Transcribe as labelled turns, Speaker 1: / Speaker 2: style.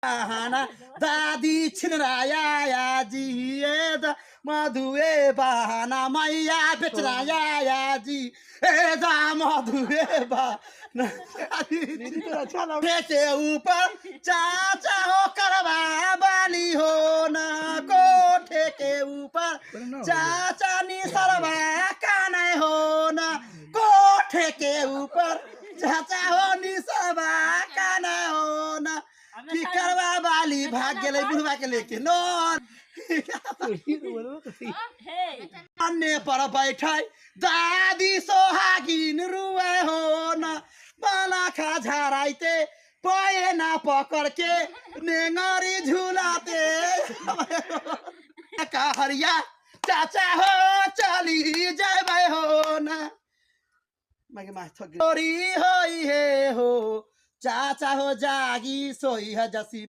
Speaker 1: बहाना दादी छिनराया जी ए दा मधुए बहाना मैया बेचराया जी ए दा मधुए बहाना के ऊपर चाचा हो करवा बाली हो ना कोठे के ऊपर चाचा नी सरवा काने हो ना कोठे के ऊपर चाचा हो नी सरवा काने हो ना की करवा बाली भाग गेले बुढ़वा के लेके नो अन्य पर बैठाई दादी सोहागिन रुए हो ना बाला खा झाराइते पये ना पकड़ के नेंगरी झूलाते कहरिया चाचा हो चली जाए हो ना मगे माँ थक गई होई है हो चाचा हो जागी सोई है जसी